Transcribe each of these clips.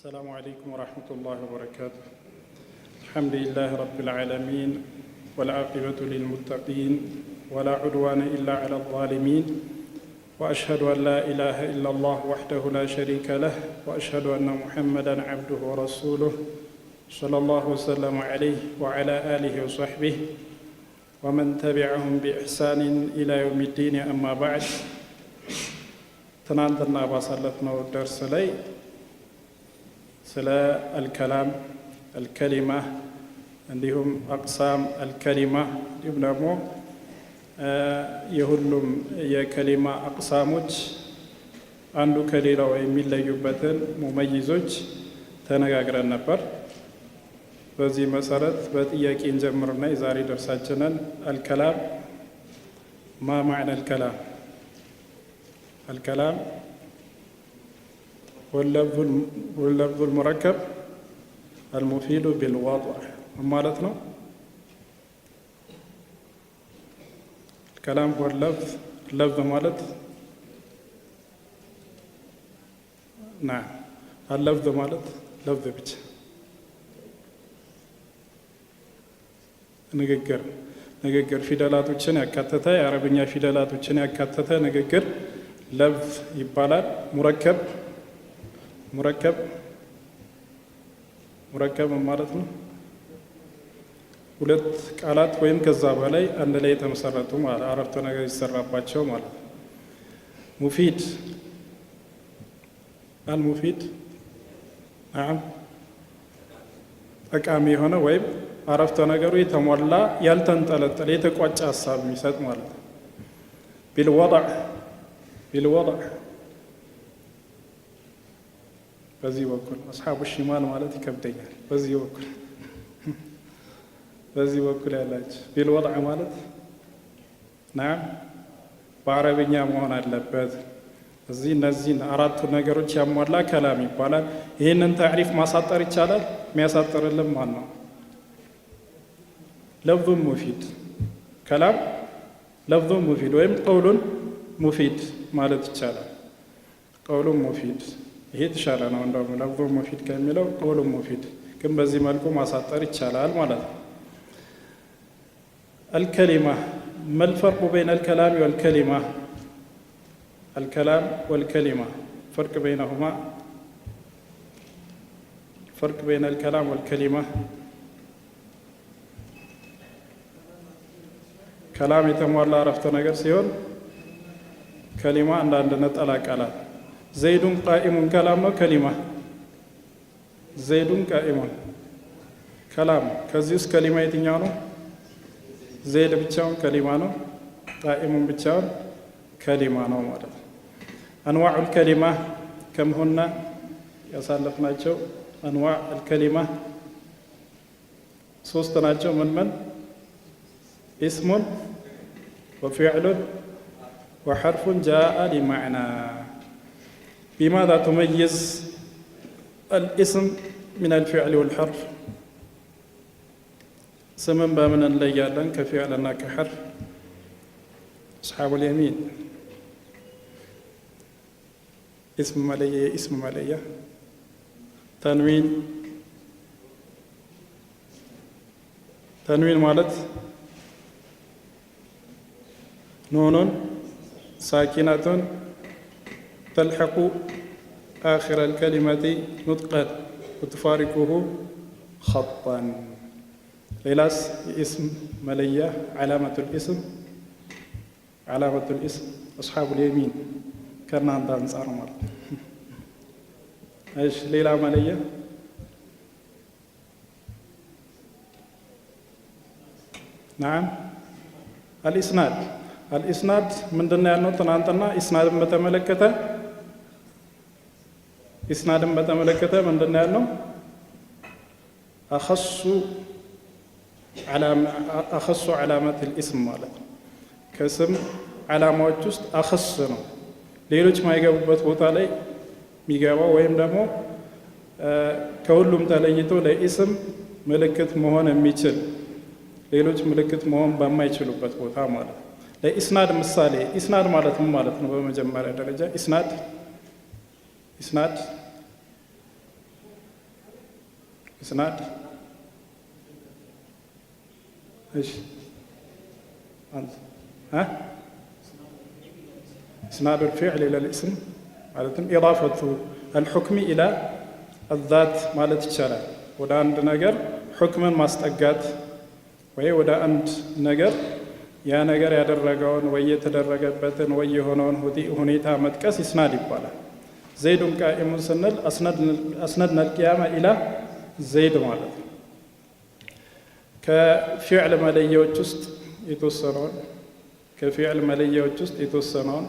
السلام عليكم ورحمة الله وبركاته. الحمد لله رب العالمين والعاقبة للمتقين ولا عدوان إلا على الظالمين وأشهد أن لا إله إلا الله وحده لا شريك له وأشهد أن محمدا عبده ورسوله صلى الله وسلم عليه وعلى آله وصحبه ومن تبعهم بإحسان إلى يوم الدين. أما بعد، تنانتنا باصلتنا الدرس لي سلا الكلام الكلمة عندهم أقسام الكلمة يبنمو يهلم يا كلمة أقساموج عنده كليرا ويميل ليبتن مميزوج تناغرن نبر. በዚህ መሰረት በጥያቄ እንጀምርና የዛሬ ደርሳችንን الكلام ما معنى الكلام الكلام واللفظ المركب المفيد بالوضع ማለት ነው። الكلام هو اللفظ ማለት نعم اللفظ ማለት لفظ ብቻ ንግግር ፊደላቶችን ያካተተ የአረብኛ ፊደላቶችን ያካተተ ንግግር ለፍዝ ይባላል። ሙረከብ ማለት ነው ሁለት ቃላት ወይም ከዛ በላይ አንድ ላይ የተመሰረቱ ማለት አረፍተ ነገር ይሰራባቸው ማለት ነው። ሙፊድ አልሙፊድ ጠቃሚ የሆነ ወይም አረፍተ ነገሩ የተሟላ ያልተንጠለጠለ የተቋጨ ሐሳብ የሚሰጥ ማለት ነው። ቢልወضዕ በዚህ በኩል አስሐቡ ሽማል ማለት ይከብደኛል። በዚህ በኩል ያላችሁ ቢልወضዕ ማለት ናም በአረብኛ መሆን አለበት። እነዚህን አራቱ ነገሮች ያሟላ ከላም ይባላል። ይህንን ታሪፍ ማሳጠር ይቻላል። የሚያሳጥርልን ማን ነው? لفظ مفيد كلام لفظ مفيد ወይም قول مفيد ማለት ይቻላል። قول مفيد ይሄ ተሻለ ነው እንደውም لفظ مفيد ከሚለው قول مفيد ግን በዚህ መልኩ ማሳጠር ይቻላል ማለት ነው። الكلمة ما الفرق بين الكلام والكلمة؟ الكلام والكلمة فرق بينهما فرق بين الكلام والكلمة. كلام يتموال عرفت نجر سيون كلمة عند نطلع كلام زيد قائم كلام كلمة زيد قائم كلام كزيوس كلمة يتنيانو زيد بتشاون كلمة نو قائم بتشاون كلمة نو مالك. أنواع الكلمة كم هن يصلفنا جو أنواع الكلمة سوستنا جو من اسم وفعل وحرف جاء لمعنى. بماذا تميز الاسم من الفعل والحرف؟ سمن بامن الليالا كفعلنا كحرف. أصحاب اليمين اسم مليا تنوين مالت نون ساكنة تلحق آخر الكلمة نطقا وتفارقه خطا. ليلاس اسم مليا علامة الاسم أصحاب اليمين كرنا عند أنصار مال إيش ليلى مليا نعم الإسناد من دنيا نو تنانتنا إسناد بتملكته من دنيا نو أخص علامة الاسم مالك كاسم علامة جست أخص نو ليلوش ما يجاوبت بوتالي ميجاوا ويم دمو كولم تلاقيتو لاسم ملكة مهون ميتشل ليلوش ملكة مهون بما يشلو بس بوتا مالك. ለኢስናድ ምሳሌ ኢስናድ ማለት ምን ማለት ነው? በመጀመሪያ ደረጃ ኢስናድ إسناد إيش أنت ها إسناد الفعل إلى الاسم معناتهم إضافة الحكم إلى الذات ማለት ይቻላል ወደ አንድ ነገር ሁክምን ማስጠጋት ወይ ወደ አንድ ነገር ያ ነገር ያደረገውን ወይ የተደረገበትን ወይ የሆነውን ሁኔታ መጥቀስ ኢስናድ ይባላል ዘይዱን ቃኢሙን ስንል አስነድና القيامة إلى ዘይድ ማለት ነው ከፊዕል መለያዎች ውስጥ የተወሰነውን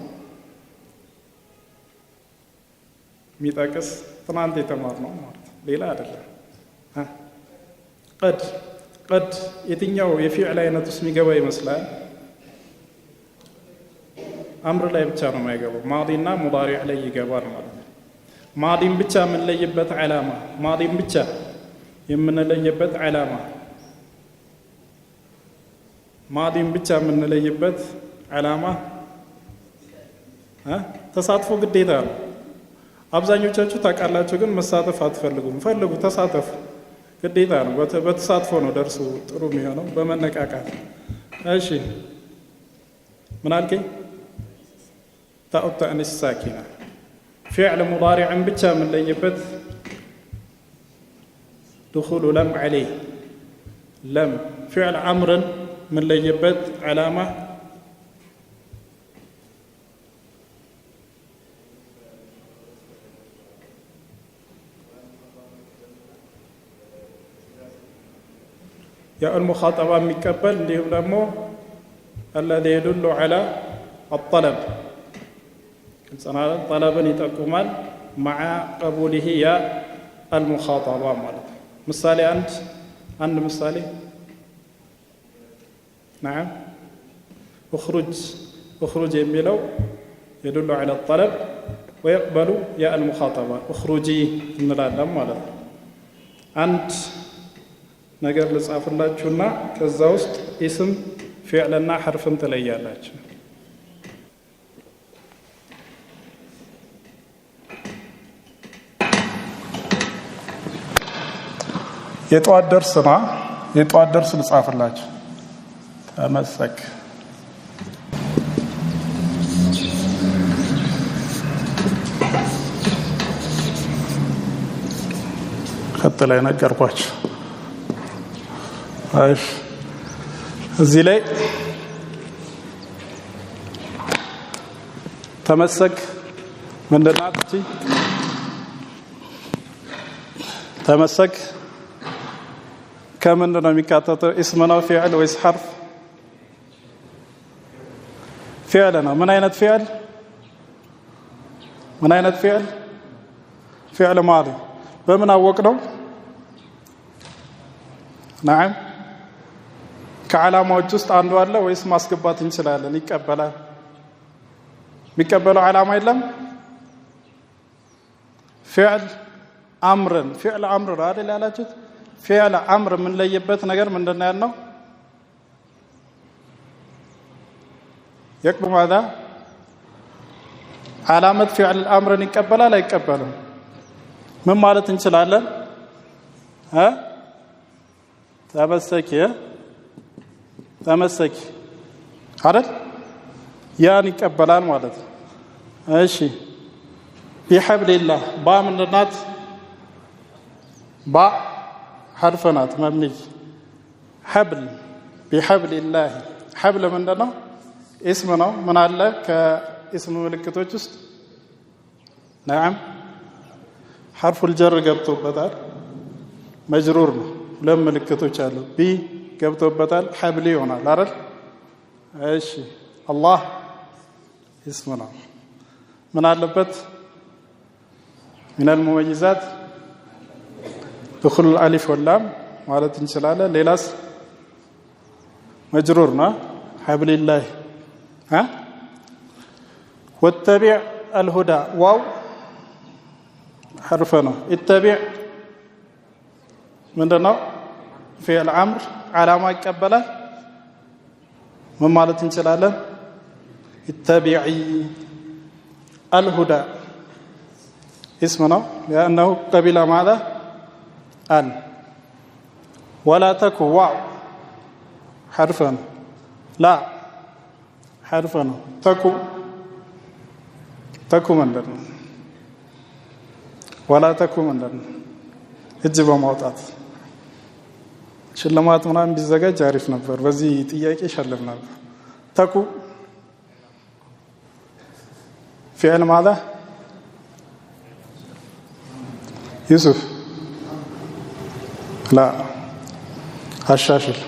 ሚጠቅስ ትናንት የተማርነው ማለት ሌላ አይደለም قد የትኛው የፊዕል አይነት ውስጥ የሚገባ ይመስላል አምር ላይ ብቻ ነው የማይገባው ማዲና ሙዳሪዕ ላይ ይገባል ማለት ነው ማዲን ብቻ የምንለይበት ዓላማ ማዲን ብቻ የምንለይበት ዓላማ ማዲን ብቻ የምንለይበት ዓላማ ተሳትፎ ግዴታ ነው አብዛኞቻችሁ ታውቃላችሁ ግን መሳተፍ አትፈልጉም ፈልጉ ተሳተፉ ግዴታ ነው በተሳትፎ ነው ደርሱ ጥሩ የሚሆነው በመነቃቃት እሺ ምን አልከኝ ታኡ ተእኒስ ሳኪና ፊዕል ሙዳሪዕን ብቻ የምንለይበት دخول لم عليه لم فعل أمر من ليبت علامة يا المخاطبة مكبل اللي هو لمو الذي يدل على الطلب طلبا يتقومان مع قبوله يا المخاطبة مالك مثالي عند مثالي نعم اخرج يميلو يدل على الطلب ويقبل يا المخاطبة اخرجي من العالم مالك عند ነገር ልጻፍላችሁና ከዛ ውስጥ اسم فعلና حرفን ተለያላችሁ የጧት ደርስ ልጻፍላችሁ ተመሰክ ከተላይ ነገርኳችሁ ايش እዚህ ላይ ተመሰክ ምንድናት እቺ ተመሰክ كم عندنا ميكاتة اسمنا فعل ويس حرف فعلنا من أين فعل فعل ماضي بمن أوقنا نعم كعلامة جست عنده الله ويس ماسكبات إن شاء الله ميكبلا علامة إلهم فعل أمر هذا لا جد فعل أمر من ليبت نجر من دنيانا يكبر ماذا علامة فعل الأمر نكبلا لا يكبلا من مالت إن شاء الله تمسك هذا يعني كبلان مالت ماشي بحبل الله با من النات با حرفنات مبني حبل بحبل الله حبل من دنا اسمنا من الله كاسم ملكتوች ውስጥ نعم حرف الجر ገብቶበታል مجرور ነው ሁለት ምልክቶች አሉ ቢ ገብቶበታል حبل ይሆናል አይደል እሺ الله اسمنا من አለበት من المميزات دخول الالف واللام ማለት እንችላለን ሌላስ مجرور ነው حبل الله واتبع الهدى واو حرفنا اتبع ምንድነው فعل امر علامه ይቀበላል ምን ማለት እንችላለን اتبعي الهدى اسمنا لانه قبل ماذا ولا تكو واو حرفا لا حرفا تكو من درنا ولا تكو من درنا እጅ በማውጣት ሽልማት ምናምን ቢዘጋጅ አሪፍ ነበር። በዚህ ጥያቄ ሸለም ነበር። ተኩ فعل ماذا يوسف لا هشاشل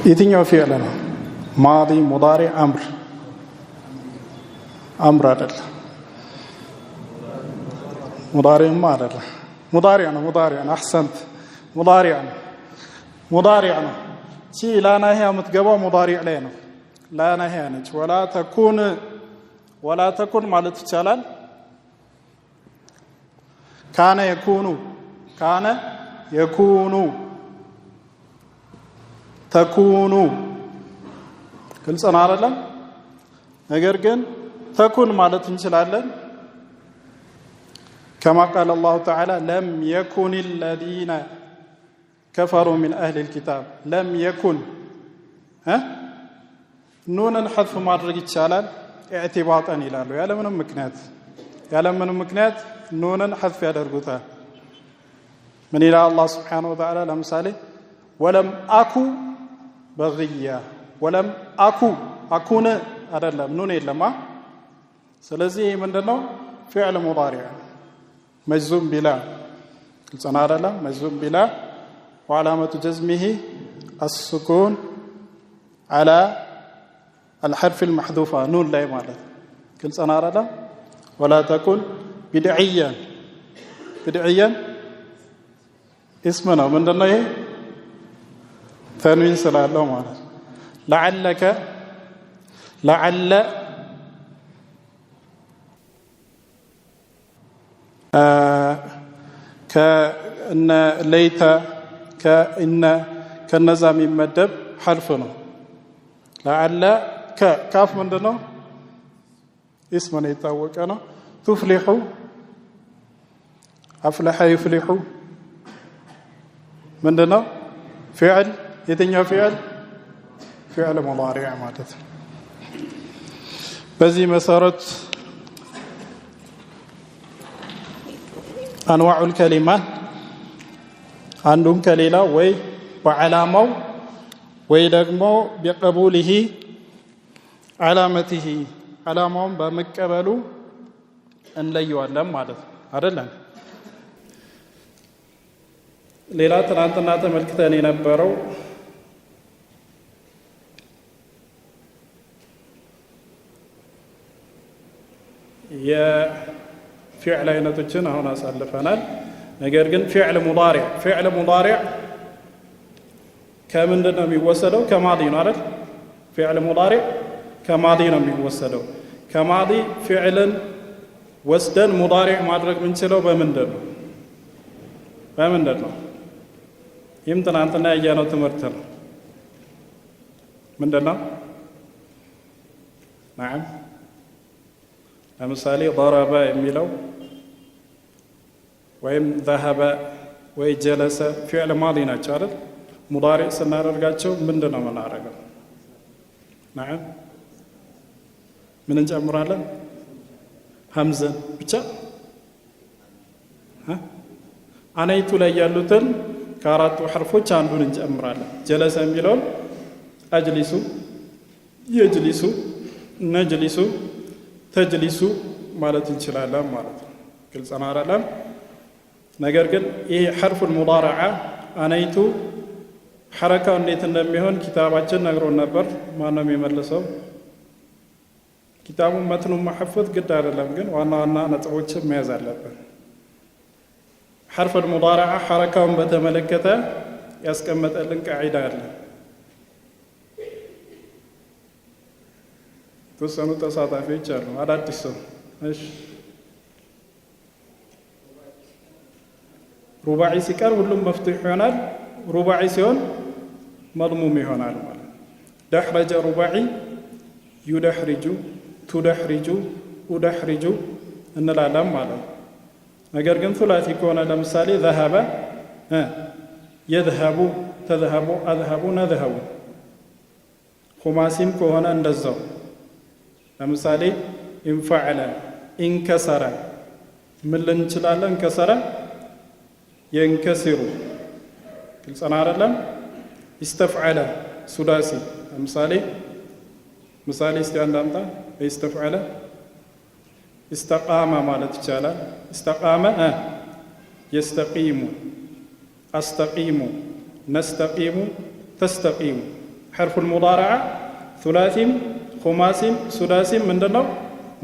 የትኛው ፊዕል ነው? ማዲ ሙዳሪ አምር አይደለም። ሙዳሪማ አይደለም። ሙዳሪዕ ነው። አሕሰንት ሙዳሪዕ ነው። ቺ ላናሂያ የምትገባው ሙዳሪዕ ላይ ነው። ላናሂያ ነች። ወላ ተኩን ማለት ይቻላል። ካነ የኩኑ ተኩኑ ግልጽ ነው አይደለም? ነገር ግን ተኩን ማለት እንችላለን። كما قال الله تعالى لم يكن الذين كفروا من أهل الكتاب لم يكن نون حذف ማድረግ ይቻላል اعتباطا ይላሉ ያለምንም ምክንያት ኑንን حذف ያደርጉታል። ምን ይላል አላህ Subhanahu Wa Ta'ala ለምሳሌ ወለም አኩ በግያ ወለም አኩን አይደለም ኑን የለማ። ስለዚህ ምንድነው فعل مضارع مجزوم بلا قلنا አይደለም مجزوم بلا وعلامة جزمه السكون على الحرف المحذوف نون لا ማለት قلنا አይደለም ولا تكن بدعيا اسم ነው ምንድነው ይሄ ተንዊን ስላለው ማለት لعل كأن ليت كأن كنزا የሚመደብ حرف ነው። لعل كاف ምንድነው اسم ነው የታወቀ ነው። تفلح أفلح يفلح ምንድነው فعل የትኛው فعل مضارع ማለት ነው። በዚህ መሰረት أنواع الكلمات عندهم كليلا وي وعلامه وي دغمو بقبوله علامته علامهم بمقبلو እንለየዋለን ማለት አይደለም። ሌላ ትናንትና ተመልክተን የነበረው የፊዕል አይነቶችን አሁን አሳልፈናል። ነገር ግን ፊዕል ሙዳሪዕ ከምንድን ነው የሚወሰደው? ከማዲ ነው አይደል? ፊዕል ሙዳሪዕ ከማዲ ነው የሚወሰደው። ከማዲ ፊዕልን ወስደን ሙዳሪዕ ማድረግ የምንችለው በምንድን ነው? ይህም ትናንትና ያየነው ትምህርት ነው። ምንድን ነው? ናም ለምሳሌ ضرب የሚለው ወይም ذهب ወይ ጀለሰ ፊዕል ማዲ ናቸው አይደል? ሙዳሪዕ ስናደርጋቸው ምንድን ነው የምናደርገው? ናም ምን እንጨምራለን? ሀምዘን ብቻ አነይቱ ላይ ያሉትን ከአራቱ ሐርፎች አንዱን እንጨምራለን። ጀለሰ የሚለውን አጅሊሱ፣ የጅሊሱ፣ ነጅሊሱ፣ ተጅሊሱ ማለት እንችላለን ማለት ነው። ግልጽ ነው አይደለም? ነገር ግን ይሄ ሐርፉል ሙዳረዓ አነይቱ ሐረካው እንዴት እንደሚሆን ኪታባችን ነግሮን ነበር። ማነው የሚመልሰው? ኪታቡን መትኑን ማሐፈዝ ግድ አይደለም፣ ግን ዋና ዋና ነጥቦችን መያዝ አለብን። ሐርፉል ሙዳረዓ ሐረካውን በተመለከተ ያስቀመጠልን ቃዒዳ አለ። ተወሰኑ ተሳታፊዎች አሉ። አዳዲስ ሰው እሺ፣ ሩባዒ ሲቀር ሁሉም መፍቱሕ ይሆናል። ሩባዒ ሲሆን መድሙም ይሆናል ማለት ደሕረጀ ሩባዒ ዩደሕሪጁ ቱደሕሪጁ ኡደሕሪጁ እንላለን ማለት ነው። ነገር ግን ሱላሲ ከሆነ ለምሳሌ ዘሀበ የዝሀቡ ተዝሀቡ አዝሀቡ ነዝሀቡ። ኹማሲም ከሆነ እንደዛው ለምሳሌ ኢንፈዐለ ኢንከሰረ ምን ልንል እንችላለን? እንከሰረ የንከሲሩ ግልጽ ነው አይደለም? ኢስተፍዐለ ሱዳሲ ምሳሌ እስቲ አንዳምጣ ኢስተፍዐለ ኢስተቃመ ማለት ይቻላል። ኢስተቃመ የስተቂሙ አስተቂሙ ነስተቂሙ ተስተቂሙ። ሐርፉል ሙዳረዓ ሱላሲም ኹማሲም ሱዳሲም ምንድን ነው?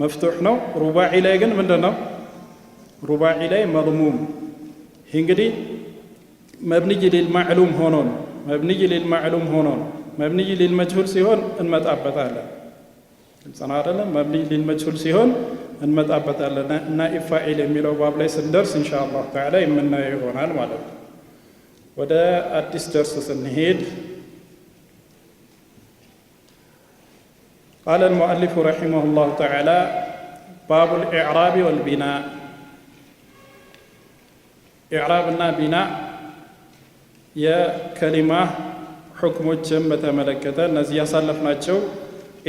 መፍቱሕ ነው። ሩባዒ ላይ ግን ምንድን ነው? ሩባዒ ላይ መድሙም። ይህ እንግዲህ መብንይ ሊልማዕሉም ሆኖ ነው። መብንይ ሊልማዕሉም ሆኖ ነው። መብንይ ሊልመጅሁል ሲሆን እንመጣበታለን። ግልጽ ነው አይደለም? መብንይ ሊልመጅሁል ሲሆን እንመጣበታለን እና ኢፋኢል የሚለው ባብ ላይ ስንደርስ ኢንሻአላህ ተዓላ የምናየው ይሆናል ማለት ነው። ወደ አዲስ ደርስ ስንሄድ ቃለ المؤلف رحمه الله تعالى باب الإعراب والبناء ኢዕራብና ቢና የከሊማ ሕክሞችን በተመለከተ እነዚህ ያሳለፍናቸው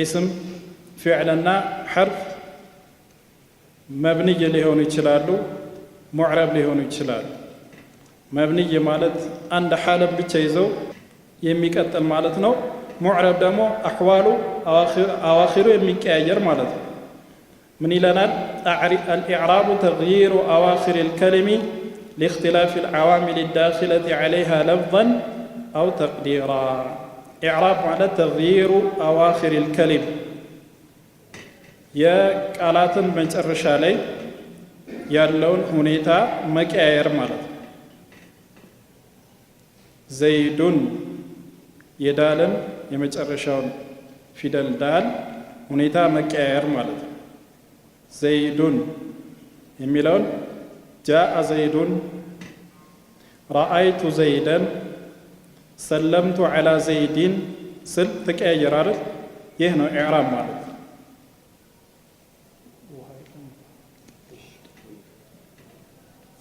ኢስም ፊዕልና ሐርፍ መብንይ ሊሆኑ ይችላሉ፣ ሙዕረብ ሊሆኑ ይችላሉ። መብንይ ማለት አንድ ሐለም ብቻ ይዘው የሚቀጥል ማለት ነው። ሙዕረብ ደግሞ አሕዋሉ አዋኺሩ የሚቀያየር ማለት ነው። ምን ይለናል? አልኢዕራቡ ተግይሩ አዋኺር ልከሊሚ لاختلاف العوامل الداخلة عليها لفظا أو تقديرا. إعراب معنى تغيير أواخر الكلم يا قالات من الرشالي يالون هنيتا مكاير مالت زيد يدالن يمجرشون فيدل دال هنيتا مكاير مالت زيد يميلون جاء زيد رأيت زيدا سلمت على زيد سل تكاير عرض يهنا إعراب مالك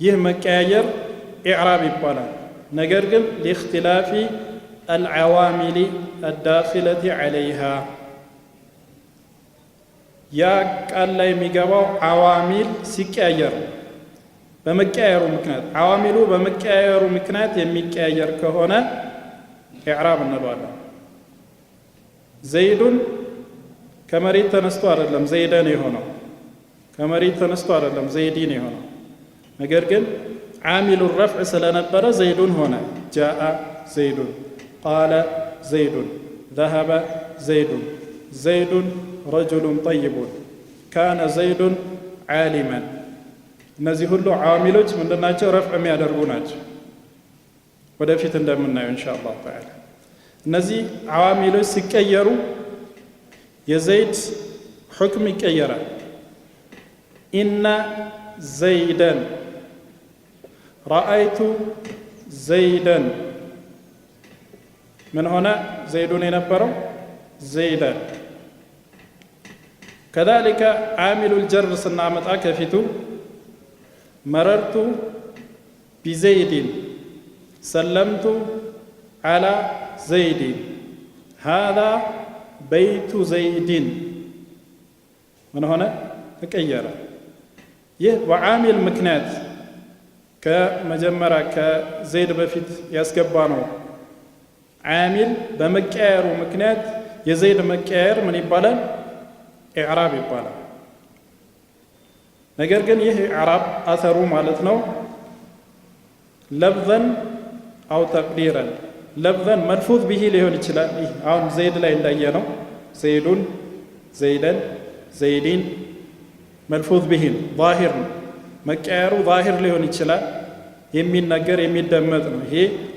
يه مكاير إعراب يبالا نقرقل لاختلاف العوامل الداخلة عليها يا قال لا يميقبوا عوامل سكاير በመቀያየሩ ምክንያት ዓዋሚሉ በመቀያየሩ ምክንያት የሚቀያየር ከሆነ ኢዕራብ እንለዋለን። ዘይዱን ከመሬት ተነስቶ አይደለም ዘይደን የሆነው፣ ከመሬት ተነስቶ አይደለም ዘይዲን የሆነው። ነገር ግን ዓሚሉ ረፍዕ ስለነበረ ዘይዱን ሆነ። ጃአ ዘይዱን፣ ቃለ ዘይዱን፣ ዘሀበ ዘይዱን፣ ዘይዱን ረጁሉን ጠይቡን፣ ካነ ዘይዱን ዓሊመን። እነዚህ ሁሉ ዓዋሚሎች ምንድናቸው? ረፍዕ የሚያደርጉ ናቸው። ወደፊት እንደምናየው ኢንሻአላህ ተዓላ እነዚህ ዓዋሚሎች ሲቀየሩ የዘይድ ሕክም ይቀየራል። ኢነ ዘይደን ረአይቱ ዘይደን ምን ሆነ? ዘይዱን የነበረው ዘይደን። ከዛሊከ ዓሚሉል ጀር ስናመጣ ከፊቱ መረርቱ ቢዘይድን ሰለምቱ ዓላ ዘይድን ሃዛ በይቱ ዘይድን ምን ሆነ? ተቀየረ። ይህ በዓሚል ምክንያት ከመጀመሪያ ከዘይድ በፊት ያስገባ ነው። ዓሚል በመቀያየሩ ምክንያት የዘይድ መቀያየር ምን ይባላል? ኢዕራብ ይባላል። ነገር ግን ይህ ኢዕራብ አተሩ ማለት ነው ለፍዘን አው ተቅዲረን። ለፍዘን መልፉዝ ብሂ ሊሆን ይችላል። ይህ አሁን ዘይድ ላይ እንዳየ ነው። ዘይዱን፣ ዘይደን፣ ዘይዲን መልፉዝ ብሂ ዛሂር ነው። መቀየሩ ዛሂር ሊሆን ይችላል። የሚነገር የሚደመጥ ነው። ይሄ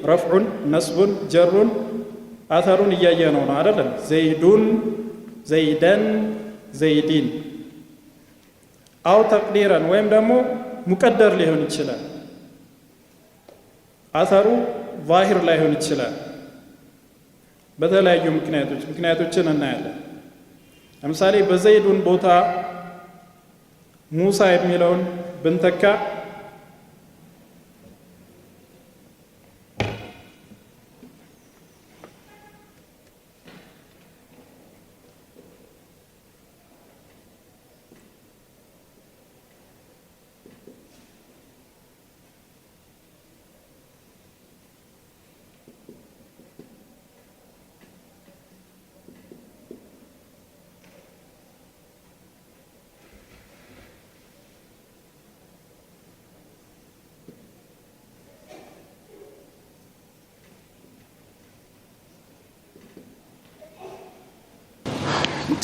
ረፍዑን፣ ነስቡን፣ ጀሩን አተሩን እያየ ነው አይደለም? ዘይዱን፣ ዘይደን፣ ዘይዲን አው ተቅዲረን ወይም ደግሞ ሙቀደር ሊሆን ይችላል። አተሩ ዛሂር ላይሆን ይችላል። በተለያዩ ምክንያቶችን እናያለን። ለምሳሌ በዘይዱን ቦታ ሙሳ የሚለውን ብንተካ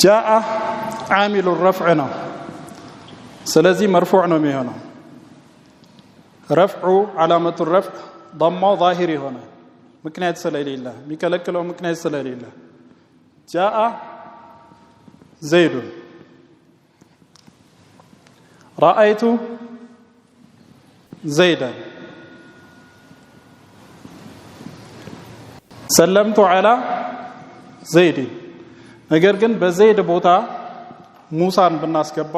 ጃአ ዓሚሉ ረፍዕ ነው። ስለዚህ መርፉዕ ነው የሚሆነው። ረፍዑ ዓላመቱ ረፍዕ ضማው ዛሂር ይሆናል። ምክንያት ስለሌለ የሚከለክለው ምክንያት ስለሌለ ጃአ ዘይዱን ረአይቱ ዘይደን ሰለምቱ ዐላ ዘይድን። ነገር ግን በዘይድ ቦታ ሙሳን ብናስገባ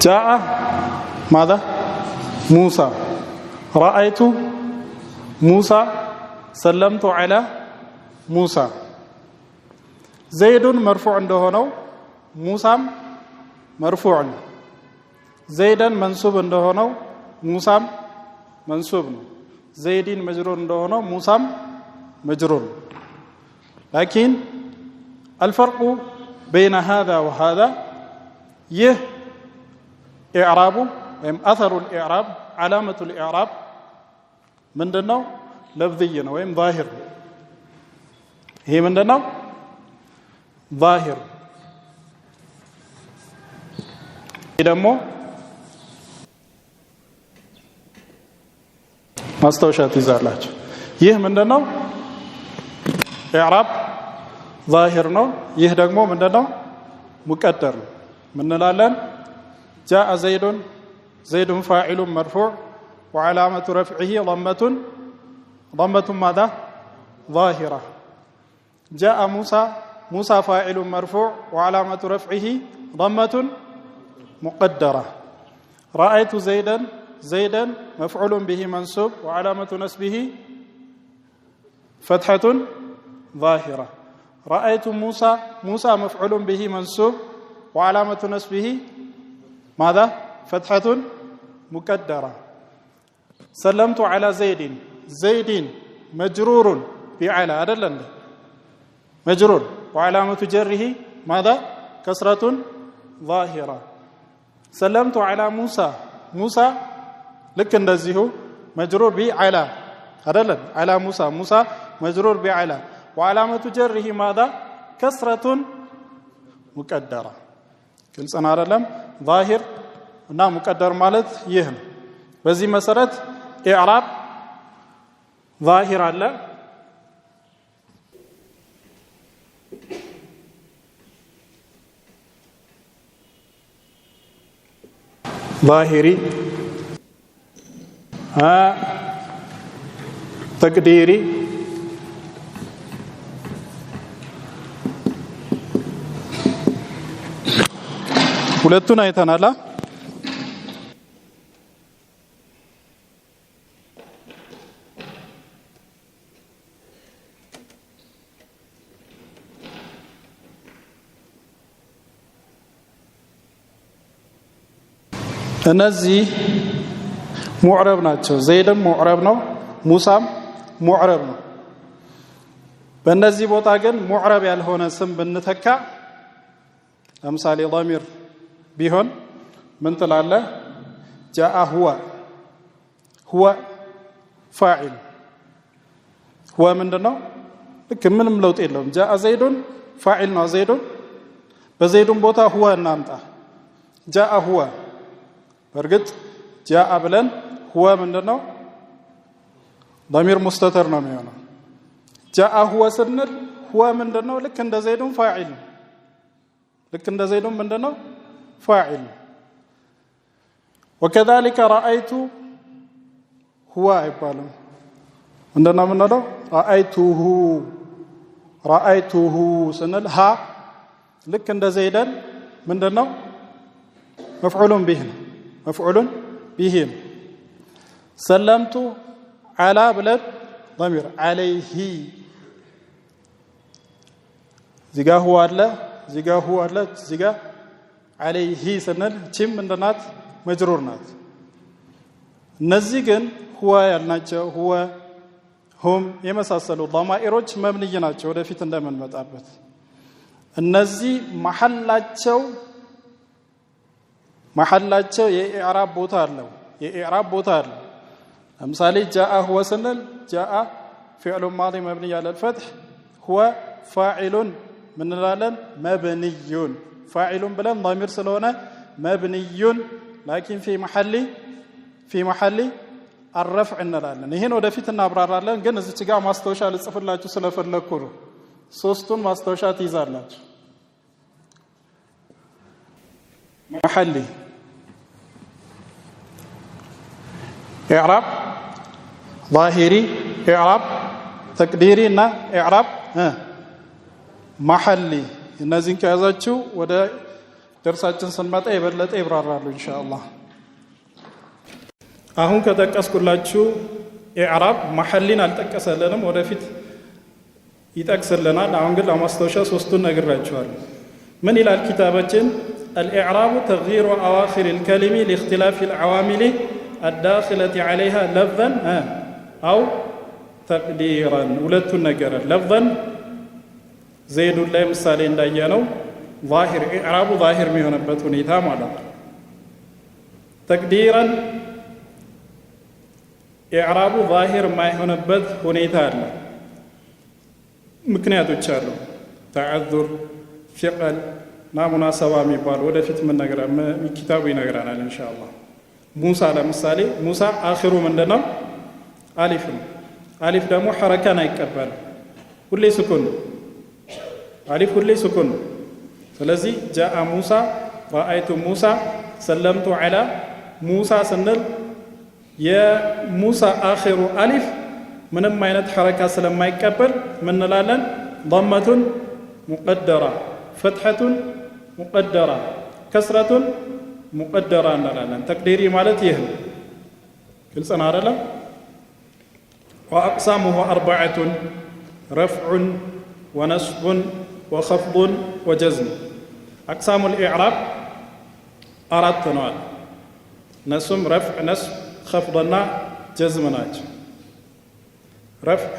جاء ماذا موسى رأيت موسى سلمت على موسى زيد مرفوع እንደሆነው ሙሳም مرفوع ነው። زيدን منصوب እንደሆነው ሙሳም منصوب ነው። زيدን مجرور እንደሆነው ሙሳም مجرور ነው. لكن الفرق بين هذا وهذا يه إعراب وهم أثر الإعراب علامة الإعراب من دنو لفظيا وهم ظاهر هي من دنو ظاهر إذا مو ما استوشات إزالات يه من دنو إعراب ظاهر نو يه دقمو من دنو مقدر من نلالن جاء زيد فاعل مرفوع وعلامة رفعه ضمة ماذا ظاهرة. جاء موسى فاعل مرفوع وعلامة رفعه ضمة مقدرة. رأيت زيدا مفعول به منصوب وعلامة نسبه فتحة ظاهرة. رأيت موسى مفعول به منصوب وعلامة نسبه ماذا فتحة مقدرة. سلمت على زيد مجرور بعلى أدلن مجرور وعلامة جره ماذا كسرة ظاهرة. سلمت على موسى لك نزيه مجرور بعلى أدلن على موسى مجرور بعلى وعلامة جره ماذا كسرة مقدرة. كل سنة أدلن ظاهر እና ሙቀደር ማለት ይህ ነው። በዚህ መሰረት ኢዕራብ ዛሂር አለ፣ ዛሂሪ፣ ተቅዲሪ፣ ሁለቱን አይተናል። እነዚህ ሙዕረብ ናቸው። ዘይድም ሙዕረብ ነው፣ ሙሳም ሙዕረብ ነው። በእነዚህ ቦታ ግን ሙዕረብ ያልሆነ ስም ብንተካ ለምሳሌ ضمير ቢሆን ምን ትላለህ? جاء هو فاعل هو ምንድነው? ልክ ምንም ለውጥ የለውም። جاء زيد فاعل ነው። በዘይዱን ቦታ هو እናምጣ። جاء هو በርግጥ ጃአ ብለን ሁወ ምንድነው? ضمير مستتر ነው የሚሆነው። ጃአ ሁወ ስንል ሁወ ምንድነው? ልክ እንደ ዘይዱን ፋዒል ልክ እንደ ዘይዱን ምንድነው? ፋዒል። وكذلك رأيت هو አይባልም። ምንድነው የምንለው? رأيته ስንል ሀ ልክ እንደ ዘይደን ምንድነው? مفعول به مفعول به. سلمت على بلد ضمير عليه زيغا هو አለ زيغا عليه ስንል ቺም እንደናት መጅሩር ናት። እነዚህ ግን ሁወ ያልናቸው ሁወ ሁም የመሳሰሉ ضمائሮች መብንይ ናቸው ወደፊት እንደምንመጣበት። እነዚህ መሐላቸው የኢዕራብ ቦታ አለው የኢዕራብ ቦታ አለው ለምሳሌ ጃአ هو ስንል ጃአ فعل ماضي مبني على الفتح هو فاعل من እንላለን مبني فاعل ብለን ضمير ስለሆነ مبني لكن في محل الرفع እንላለን ይሄን ወደፊት እናብራራለን ግን እዚች ጋር ማስተዋሻ ልጽፍላችሁ ስለፈለኩ ነው ሶስቱን ማስተዋሻ ትይዛላችሁ محلي إعراب ظاهري إعراب تقديري እና إعراب محلي እነዚህን ከያዛችሁ ወደ ደርሳችን ስንመጣ የበለጠ ይብራራሉ ኢንሻአላህ አሁን ከተቀስኩላችሁ ኢዕራብ محلين አልተቀሰለንም ወደፊት ይጠቅስልናል አሁን ግን ለማስተዋሻ ሶስቱን ነግራችኋለሁ ምን ይላል ኪታባችን الإعراب تغيير أواخر الكلمة لاختلاف العوامل الداخلة عليها لفظا أو تقديرا ولتو النجرة لفظا زيد الله مثالي እንዳያነው ظاهر إعراب ظاهر የሚሆንበት ሁኔታ ማለት تقديرا إعراب ظاهر የማይሆንበት ሁኔታ አለ ምክንያቶች አሉ تعذر ثقل ና ሙናሰባ የሚባል ወደፊት ምን ነገር ኪታቡ ይነግራናል ኢንሻአላህ ሙሳ ለምሳሌ ሙሳ አኺሩ ምንድነው አሊፍ ነው አሊፍ ደግሞ ሐረካን አይቀበልም ሁሌ ስኩን አሊፍ ሁሌ ስኩን ስለዚህ ጃአ ሙሳ ረአይቱ ሙሳ ሰለምቱ ዐላ ሙሳ ስንል የሙሳ አኺሩ አሊፍ ምንም አይነት ሐረካ ስለማይቀበል ምን እንላለን ضمة مقدرة فتحة مقدرة كسرة مقدرة እንላለን تقديري ማለት ይሄ ግልጽ ነው አይደል واقسامه اربعه رفع ونصب وخفض وجزم اقسام الاعراب አራት ነው نصب رفع نصب خفضና جزم ናቸው رفع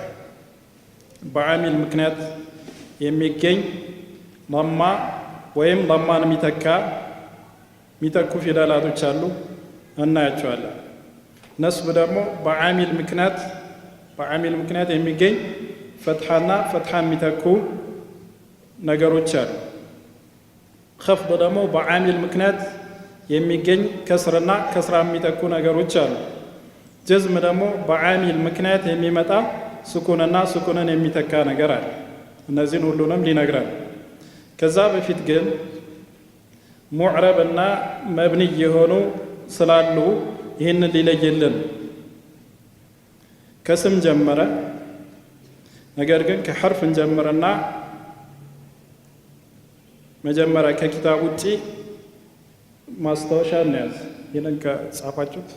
بعامل ምክንያት የሚገኝ ضማ ወይም ضማን የሚተኩ ፊደላቶች አሉ እናያቸዋለን ነስብ ደግሞ በአሚል ምክንያት የሚገኝ ፈትሐና ፈትሐን የሚተኩ ነገሮች አሉ خفض ደግሞ በአሚል ምክንያት የሚገኝ ከስርና ከስራ የሚተኩ ነገሮች አሉ ጀዝም ደግሞ በአሚል ምክንያት የሚመጣ ስኩንና ስኩንን የሚተካ ነገር አለ እነዚህን ሁሉንም ሊነግራል ከዛ በፊት ግን ሙዕረብና መብኒ የሆኑ ስላሉ ይህንን ሊለየልን ከስም ጀመረ ነገር ግን ከሐርፍ እንጀምርና መጀመሪያ ከኪታብ ውጪ ማስተዋሻ እንያዝ ይሄን ከጻፋችሁት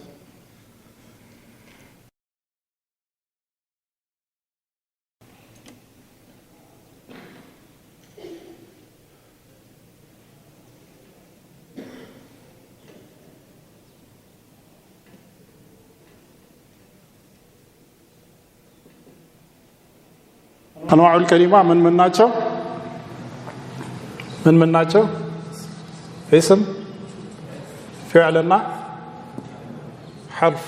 أنواع الكلمة من ناتشو من ناتشو اسم فعلنا حرف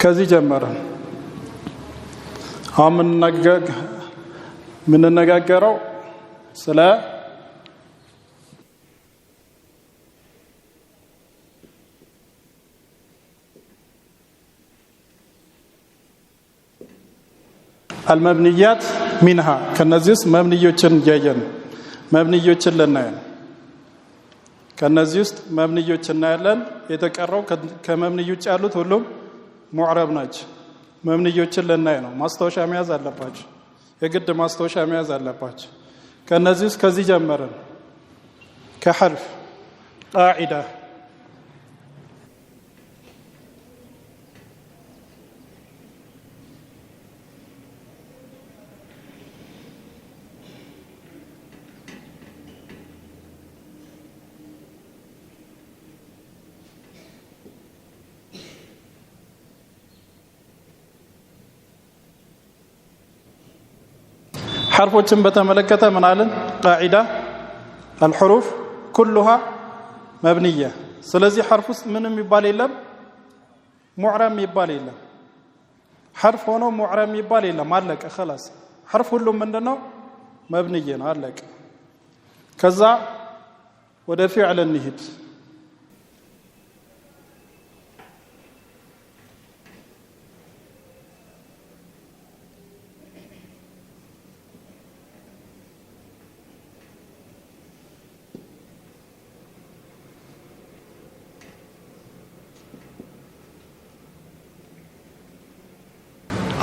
كذي جمرا هم من النجاجرو سلا المبنيات منها كنزيس مبنيوችን ያየን መብንዮችን ለናየን ከነዚህ ውስጥ መብንዮችን እናያለን የተቀረው ከመብንዮች ያሉት ሁሉም ሙዕረብ ናቸው መብንዮችን ለናየ ነው ማስተዋሻ መያዝ አለባችሁ የግድ ማስተዋሻ መያዝ አለባችሁ ከነዚህ ውስጥ ከዚህ ጀመረን ከሐርፍ ቃዒዳ حرفوችን በተመለከተ ምን አለን قاعده الحروف كلها مبنيه ስለዚህ حرف ውስጥ ምንም ይባል የለም ሙዕረም ይባል የለም حرف ሆኖ ሙዕረም ይባል የለም አለቀ خلاص حرف ሁሉም ምንድነው مبني ነው አለቀ ከዛ ወደ ፊዕል እንሂድ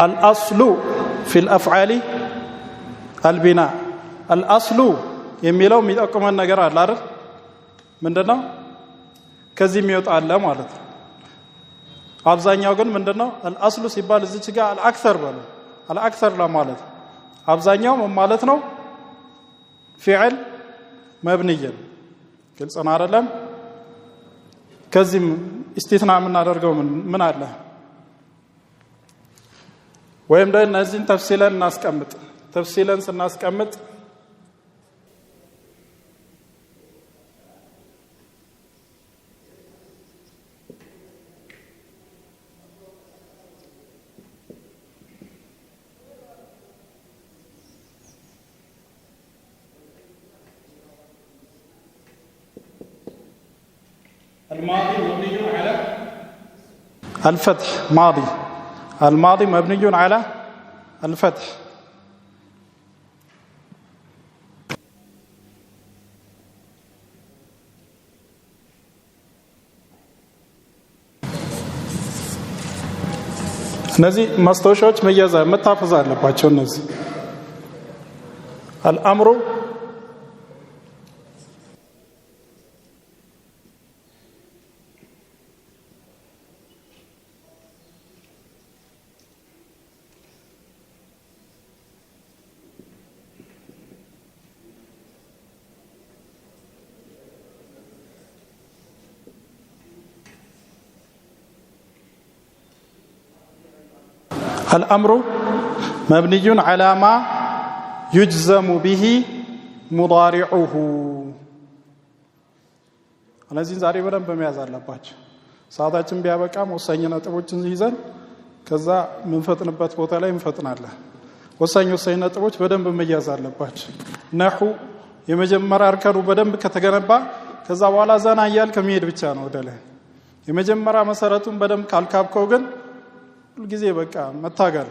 الأصل في الأفعال البناء الأصل የሚለው የሚጠቁመን ነገር አለ አይደል ምንድነው ከዚህ የሚወጣ አለ ማለት ነው አብዛኛው ግን ምንድነው الأصل ሲባል እዚች ጋር الأكثر በሉ الأكثر ለማለት አብዛኛው ማለት ነው فعل مبني ግልጽ ነው አይደለም ከዚህ استثناء የምናደርገው ምን አለ ወይም ደግሞ እነዚህን ተፍሲለን እናስቀምጥ ተፍሲለን ስናስቀምጥ الماضي مبني على الفتح ماضي الماضي مبني على الفتح እነዚህ ማስታወሻዎች መያዝ መታፈዝ አለባቸው እነዚህ الامر الأمر مبني على ما يجزم به مضارعه እነዚህን ዛሬ በደንብ መያዝ አለባችሁ ሰዓታችን ቢያበቃም ወሳኝ ነጥቦችን ይዘን ከዛ ምንፈጥንበት ቦታ ላይ እንፈጥናለን ወሳኝ ነጥቦች በደንብ መያዝ አለባችሁ ነሑ የመጀመሪያ አርከሩ በደንብ ከተገነባ ከዛ በኋላ ዘና ያያል ከመሄድ ብቻ ነው ወደለ የመጀመሪያ መሰረቱን በደንብ ካልካብከው ግን ጊዜ በቃ መታገል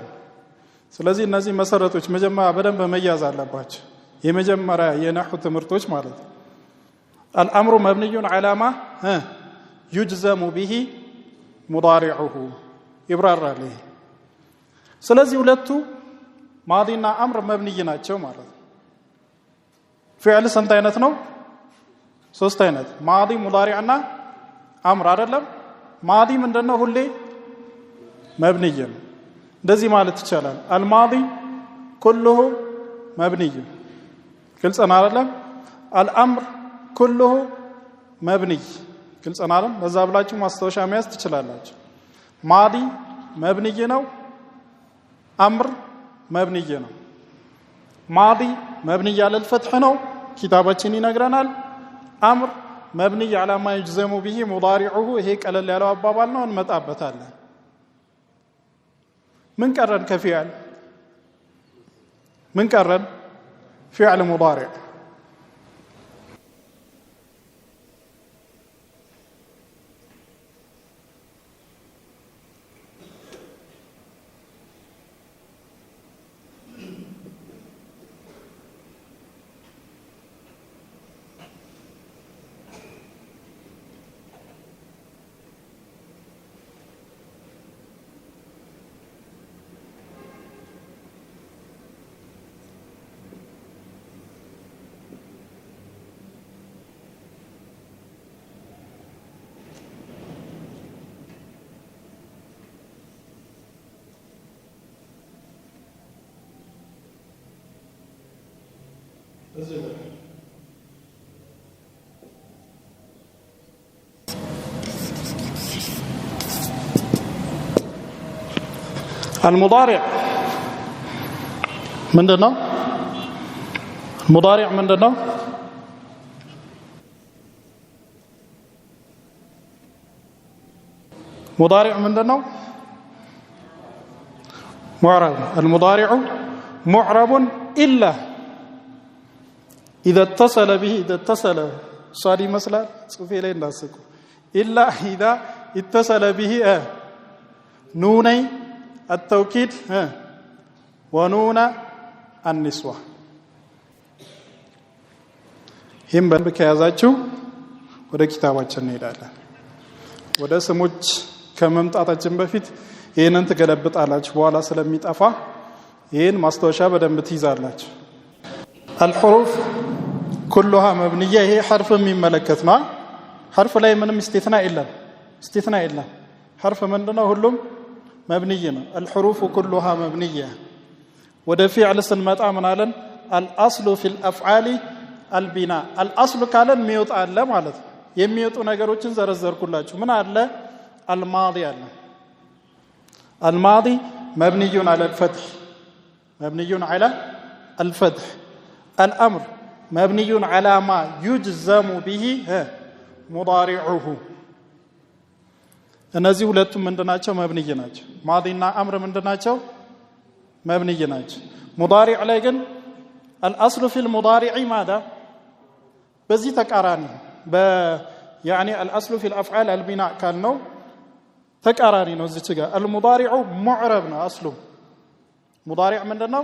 ስለዚህ እነዚህ መሰረቶች መጀመሪያ በደንብ መያዝ አለባቸው የመጀመሪያ የነሑ ትምህርቶች ማለት الامر مبني على ما يجزم به مضارعه ይብራራ ለይ ስለዚህ ሁለቱ ማዲና አምር መብንይ ናቸው ማለት ፊዕል ስንት አይነት ነው ሶስት አይነት ማዲ ሙዳሪዕና አምር አይደለም ማዲ ምንድነው ሁሌ مبني እንደዚህ ማለት ይቻላል الماضي كله مبني ግልጽ ነው አይደለም الامر كله مبني ግልጽ ነው አይደል ለዛ ብላችሁ ማስታወሻ መያዝ ትችላላችሁ ማዲ مبني ነው امر مبني ነው ማዲ مبني على الفتح ነው ኪታባችን ይነግረናል امر مبني على ما يجزم به مضارعه ይሄ ቀለል ያለው አባባል ነው እንመጣበታለን من قرن كفعل من قرن فعل مضارع المضارع ምንድነው ሙዳሪዕ ምንድነው? ሙዳሪዕ ምንድነው? ሙዕረብ المضارع معرب إلا إذا اتصل به إذا اتصل صادي مثلا صوفي لين ناسكو إلا إذا اتصل به نوني التوكيد ونون النسوة هم بكيازاتشو ወደ ኪታባችን እንሄዳለን። ወደ ስሞች ከመምጣታችን በፊት ይሄንን ተገለብጣላችሁ በኋላ ስለሚጠፋ ይሄን ማስተዋሻ በደንብ ትይዛላችሁ። الحروف كلها مبنيه ይሄ حرف የሚመለከት ነው። حرف ላይ ምንም استثناء የለም حرف ምንድነው? ሁሉም مبني ነው። الحروف كلها مبنيه ወደ فعل ስንመጣ ምን አለን? الاصل في الافعال البناء الاصل ካለን የሚወጣ አለ ማለት ነው። የሚወጡ ነገሮችን ዘረዘርኩላችሁ። ምን አለ? الماضي አለ الماضي مبني على الفتح مبني على الفتح الأمر مبني على ما يجزم به مضارعه እነዚህ ሁለቱም ምንድናቸው? መብንይ ናቸው። ማዲና አምር ምንድናቸው? መብንይ ናቸው። ሙዳሪዕ ላይ ግን الأصل في المضارع ماذا؟ በዚህ ተቃራኒ يعني الأصل في الأفعال البناء ካልነው ተቃራኒ ነው። እዚህ ጋር المضارع معرب ነው አስሉ ሙዳሪዕ ምንድነው?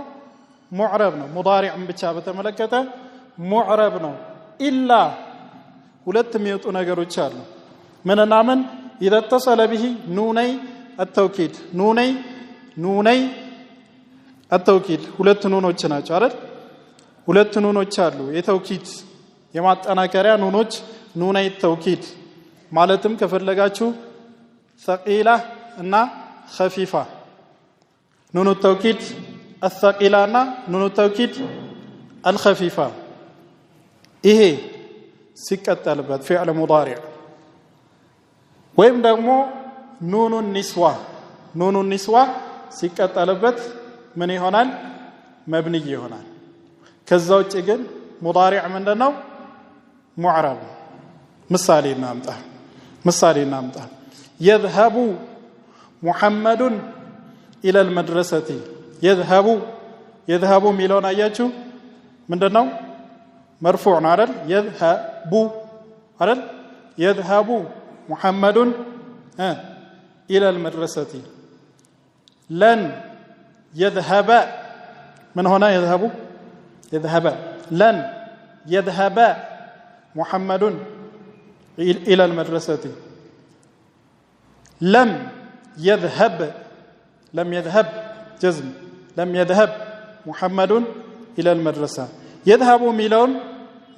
ሙዕረብ ነው። ሙዳሪዕን ብቻ በተመለከተ ሙዕረብ ነው። ኢላ ሁለት የሚወጡ ነገሮች አሉ። ምንና ምን? إذا اتصل به نوني التوكيد نوني التوكيد ሁለት ኑኖች ናቸው አይደል? ሁለት ኑኖች አሉ የተውኪድ የማጠናከሪያ ኑኖች ኑነይ ተውኪድ ማለትም ከፈለጋችሁ ثقيلة እና خفيفة نون التوكيد الثقيلة እና نون التوكيد الخفيفة ይሄ ሲቀጠልበት فعل مضارع ወይም ደግሞ نون النسوة ሲቀጠልበት ምን ይሆናል? مبني ይሆናል። ከዛ ውጪ ግን ሙዳሪዕ ምንድነው? ሙዕረብ። ምሳሌ እናምጣ يذهب محمد إلى المدرسة يذهب ሚለውን አያችሁ ምንድነው? مرفوع ነው አይደል? يذهب محمد إلى المدرسة لن يذهب من هنا يذهب لن يذهب محمد إلى المدرسة لم يذهب جزم لم يذهب محمد إلى المدرسة يذهب ሚለውን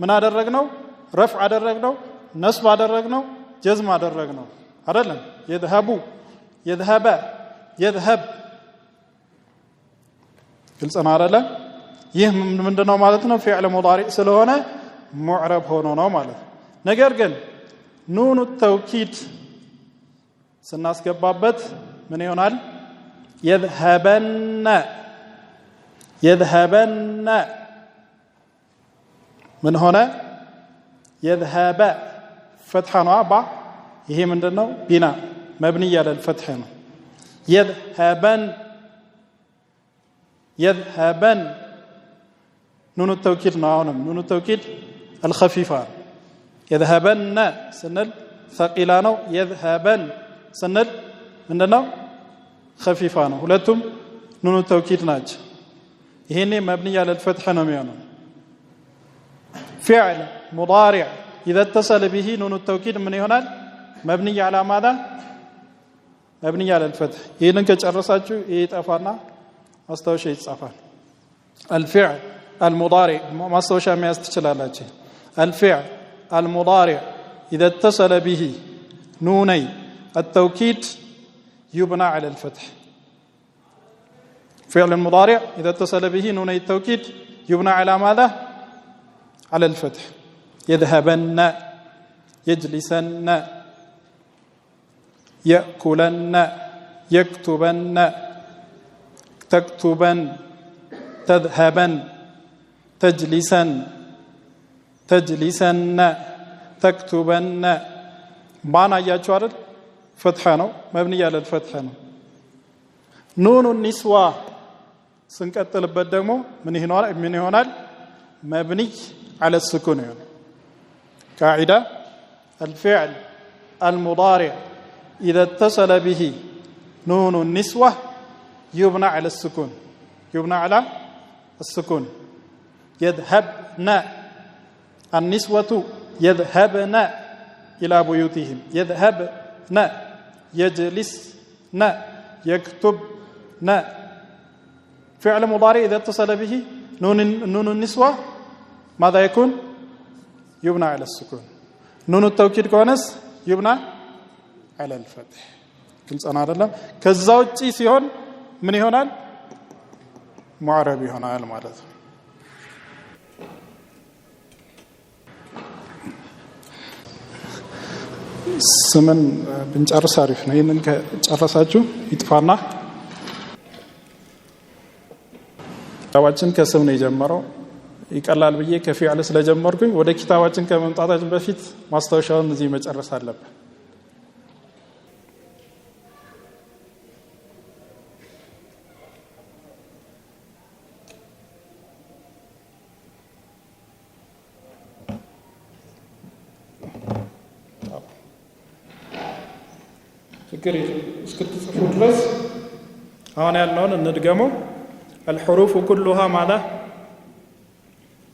ምን አደረግነው? رفع አደረግነው፣ نصب አደረግነው፣ جزم አደረግነው አይደለም? يذهب ግልጽ ነው አይደለ? ይህ ምንድነው ማለት ነው? فعل مضارع ስለሆነ ሙዕረብ ሆኖ ነው ማለት። ነገር ግን ኑኑ ተውኪድ ስናስገባበት ምን ይሆናል? يذهبن ምን ሆነ? يذهب فتح ነው አባ ይሄ ምንድነው? ቢና مبني على الفتح ነው። يذهبن نون التوكيد ነው። አሁንም ኑኑ ተውኪድ الخفيفة يذهبن ስንል ثقيلة ነው። يذهبن ስንል ምንድነው? خفيفة ነው። ሁለቱም ኑኑ ተውኪድ ናቸው። ይሄኔ مبني على الفتح ነው የሚሆነው። فعل مضارع إذا اتصل به نون التوكيد من ይሆናል? مبني على ماذا؟ مبني على الفتح። ይሄንን ከጨረሳችሁ ይሄ ጠፋና ማስታወሻ ይጻፋል። الفعل المضارع ማስታወሻ መያዝ ትችላላችሁ። الفعل المضارع إذا اتصل به نوني التوكيد يبنى على الفتح. فعل المضارع إذا اتصل به نوني التوكيد يبنى على ماذا؟ على الفتح. يذهبن يجلسن يأكلن يكتبن تكتبن تذهبن تجلسن تكتبن ባን አያችሁ አይደል ፈትሐ ነው መብንይ ያለ ፈትሐ ነው ኑኑ ኒስዋ ስንቀጥልበት ደግሞ ምን ይሆናል مبني على السكون يعني. قاعدة الفعل المضارع إذا اتصل به نون النسوة يبنى على السكون يبنى على السكون يذهبن النسوة يذهبن إلى بيوتهم يذهبن يجلسن يكتبن فعل مضارع إذا اتصل به نون النسوة ماذا يكون يبنى على السكون نون التوكيد كونس يبنى على الفتح كل أنا أعلم كالزوج سيهون من هنا معربي هنا المعرض سمن بنجرس عارفنا إنك جرساتو يتفانا ኪታባችን ከስም ነው የጀመረው ይቀላል ብዬ ከፊዕል ስለጀመርኩኝ ወደ ኪታባችን ከመምጣታችን በፊት ማስታወሻውን እዚህ መጨረስ አለብን ችግር እስክትጽፉ ድረስ አሁን ያለውን እንድገመው الحروف كلها ماذا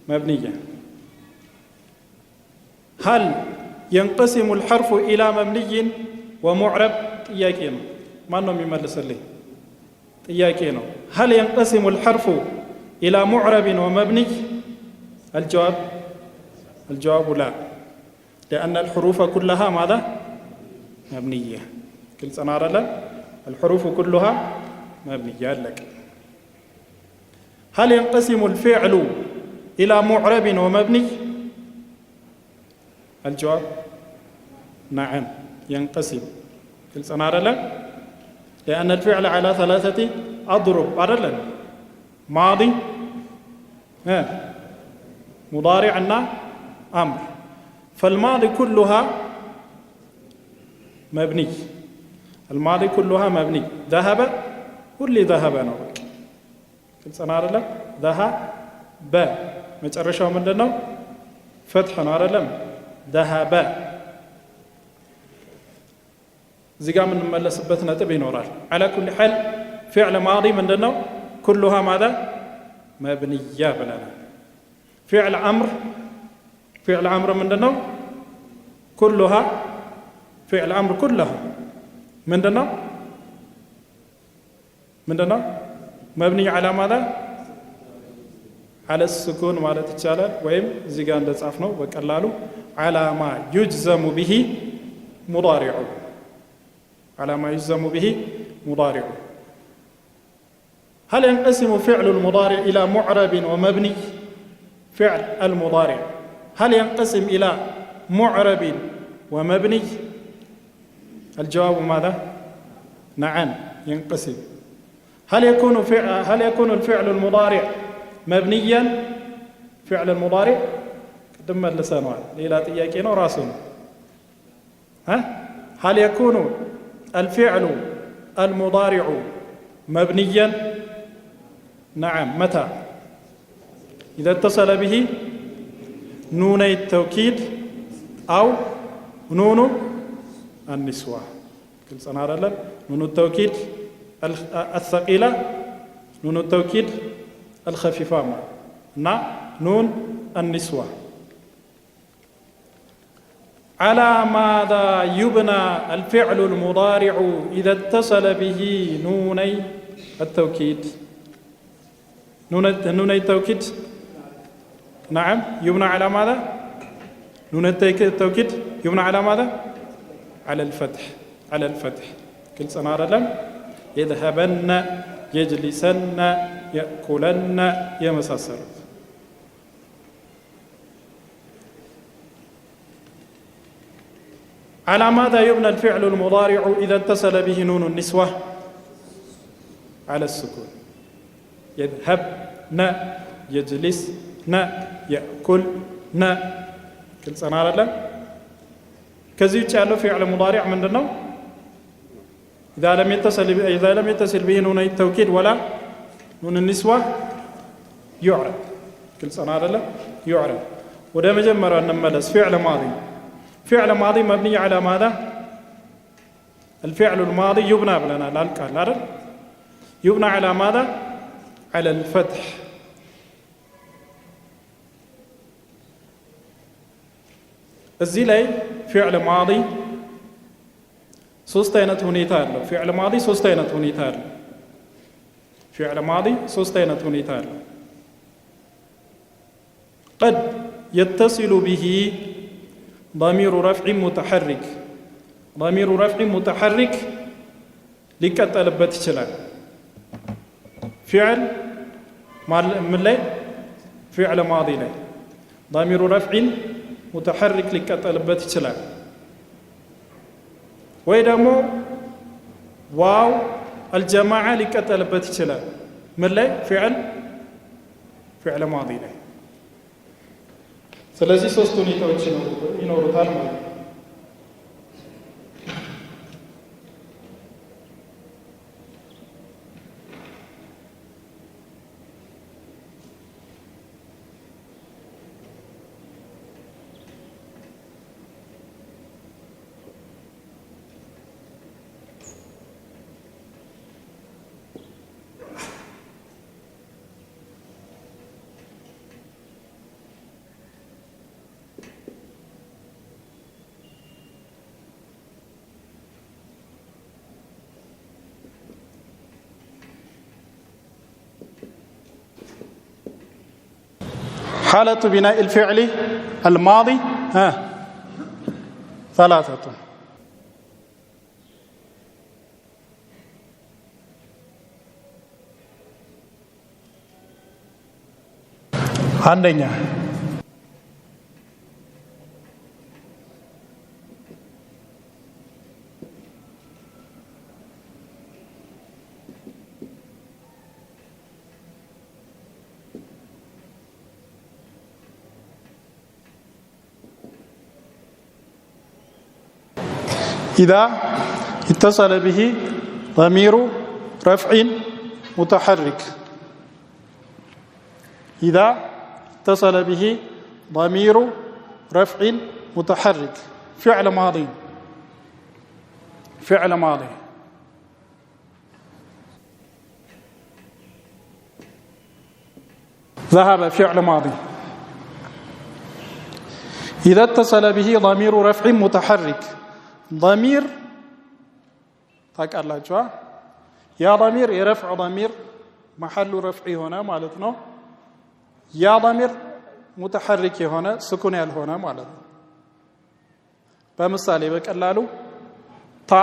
مبنية هل ينقسم الحرف إلى مبني ومعرب إياكينو ما نوم يملس لي إياكينو هل ينقسم الحرف إلى معرب ومبني الجواب لا لأن الحروف كلها ماذا مبنية كل سنة لا الحروف كلها مبنية لك هل ينقسم الفعل إلى معرب ومبني الجواب نعم ينقسم كل سنة لا لأن الفعل على ثلاثة أضرب أرلا ماضي مضارع أمر فالماضي كلها مبني الماضي كلها مبني ذهب كل ذهب نوك كل سنة أرلا ذهب متعرشوا من دنو فتح أرلا ذهب زيقا من ملسبتنا تبين ورال على كل حال فعل ماضي من دنو كلها ماذا مبنية بلنا فعل أمر من دنو كلها فعل أمر كلها من دنو مبني على ماذا على السكون مالت تشالل ويم زيغان دصافنو بقلالو على ما يجزم به مضارع على ما يجزم به مضارع هل ينقسم فعل المضارع إلى معرب ومبني فعل المضارع هل ينقسم إلى معرب ومبني الجواب ماذا نعم ينقسم هل يكون الفعل المضارع مبنيا فعل المضارع قدم اللسان ليلا تياكينو راسون هل يكون الفعل المضارع مبنيا نعم متى إذا اتصل به نوني التوكيد أو نون النسوة كل سنة نون التوكيد الثقيلة نون التوكيد الخفيفة نون النسوة على ماذا يبنى الفعل المضارع إذا اتصل به نوني التوكيد نوني التوكيد نعم يبنى على ماذا نون التوكيد يبنى على ماذا على الفتح كل سنة لم يذهبن يجلسن يأكلن يمساسر على ماذا يبنى الفعل المضارع إذا اتصل به نون النسوة على السكون يذهبن يجلسن ነ የእኩል ነ ግልጽ ነው አይደለም? ከዚህ ውጭ ያለው ፊዕል ሙዳሪዕ ምንድነው? إذا لم يتصل به نون التوكيد ولا نون النسوة يعرب ግልጽ ነው አይደለም? يعرب ወደ መጀመሪያው እንመለስ فعل ماضي فعل ماضي مبني على ماذا؟ الفعل الماضي يبنى بلنا القال አይደል؟ يبنى على ماذا؟ على الفتح እዚህ ላይ فعل ماضي ሶስት አይነት ሁኔታ አለው فعل ماضي ሶስት አይነት ሁኔታ አለው فعل ماضي ሶስት አይነት ሁኔታ አለው قد يتصل به ضمير رفع متحرك ضمير رفع متحرك ሊቀጠልበት ይችላል فعل ምን ላይ فعل ماضي ላይ ضمير رفع متحرك ሊቀጠልበት ይችላል ወይ ደግሞ ዋው الجماعة ሊቀጠልበት ይችላል ምን ላይ فعل ماضي ላይ ስለዚህ ሶስት ሁኔታዎች ይኖሩታል ማለት ነው حالة بناء الفعل الماضي ثلاثة አንደኛ إذا اتصل به ضمير رفع متحرك إذا اتصل به ضمير رفع متحرك فعل ماضي فعل ماضي ذهب فعل ماضي إذا اتصل به ضمير رفع متحرك ضمير ታውቃላችሁ ያ ضمير የረፍዕ ضمير محل رفع هنا ማለት ነው ያ ضمير متحرك የሆነ ስኩን ያልሆነ ማለት ነው በምሳሌ በቀላሉ ታ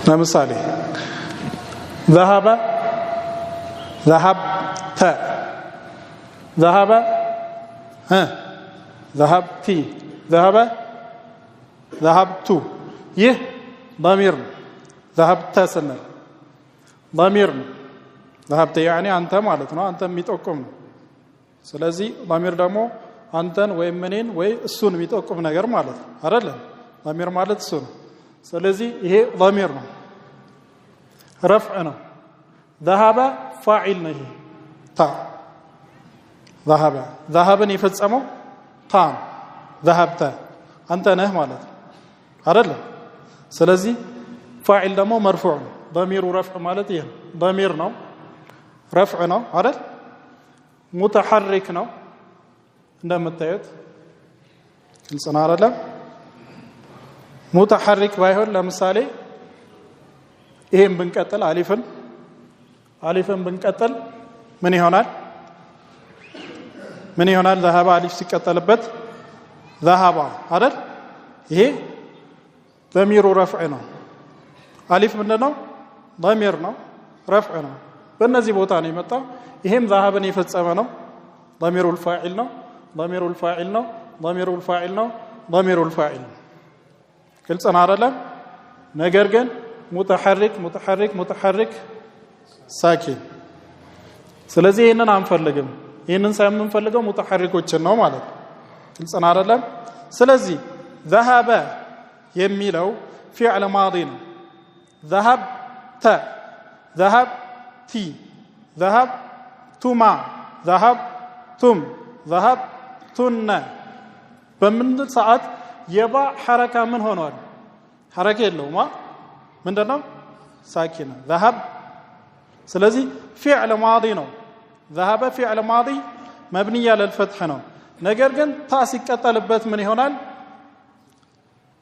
ለምሳሌ ذهب ذهبت ذهب ذهبت ذهب ذهبت ይህ ضمير ذهبت ስንል ضمير ذهبت يعني አንተ ማለት ነው አንተ የሚጠቁም ነው ስለዚህ ضمير ደግሞ አንተን ወይ ምንን ወይ እሱን የሚጠቁም ነገር ማለት ነው አይደል ضمير ማለት እሱ ነው ስለዚህ ይሄ ضمير ነው رفع ነው ذهب فاعل ነው ይሄ ታ ذهب ذهبን የፈጸመው ታ ذهبت አንተ ነህ ማለት ነው አይደል ስለዚህ فاعل ደግሞ مرفوع ነው ضمير رفع ማለት ይሄ ضمير ነው رفع ነው አይደል متحرك ነው እንደምታዩት ግልጽ ነው አይደል متحرك ባይሆን ለምሳሌ ይሄን ብንቀጥል አሊፍን ብንቀጥል ምን ይሆናል ذهب አሊፍ ሲቀጥልበት ذهب አይደል ይሄ ضمير رفع ነው አሊፍ ምንድነው ضمير ነው رفع ነው በእነዚህ ቦታ ነው የመጣው ይሄም ذهبን የፈጸመ ነው ضمير الفاعل ነው ضمير الفاعل ነው ضميرul ፋዒል ነው ضميرul ፋዒል ግልጽ ነው አይደለም ነገር ግን ሙተሐሪክ ሳኪን ስለዚህ ይሄንን አንፈልግም ይሄንን ሳይምንፈልገው ሙተሐሪኮችን ነው ማለት ግልጽ ነው አይደለም ስለዚህ ذهب የሚለው ፊዕል ማዲ ነው ذهبت ذهبت ذهبتما ذهبتم ذهبتن በምን ሰዓት የባ ሐረካ ምን ሆኗል ሐረካ የለውማ ምንድነው ሳኪና ذهب ስለዚህ ፊዕል ማዲ ነው ذهب ፊዕል ማዲ مبني على الفتح ነው ነገር ግን ታ ሲቀጠልበት ምን ይሆናል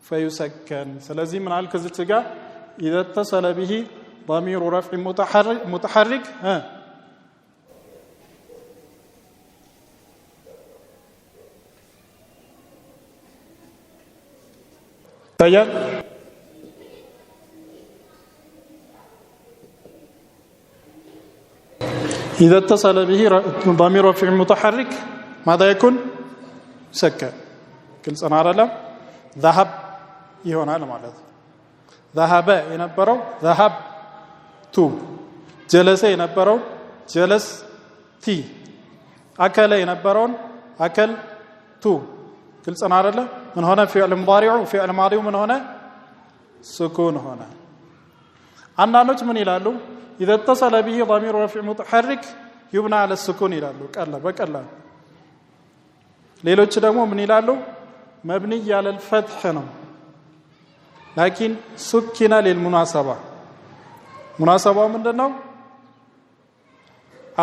فيسكن ስለዚህ ምን አልከ እዚህ ጋር اذا اتصل به ضمير رفع متحرك طيب إذا اتصل به ضمير رفع متحرك ماذا يكون سكن كل سنة لا ذهب يهون ማለት ذهب የነበረው ذهب تو جلس የነበረው جلس تي أكل የነበረው أكل تو كل سنة لا من هنا فعل مضارع وفعل ماضي ومن هنا سكون هنا አንዳንዶች ምን ይላሉ إذا اتصل به ضمير رفع متحرك يبنى على السكون ይላሉ በቀላል ሌሎች ደግሞ ምን ይላሉ مبني على الفتح ነው لكن سكن للمناسبة مناسبة ምንድነው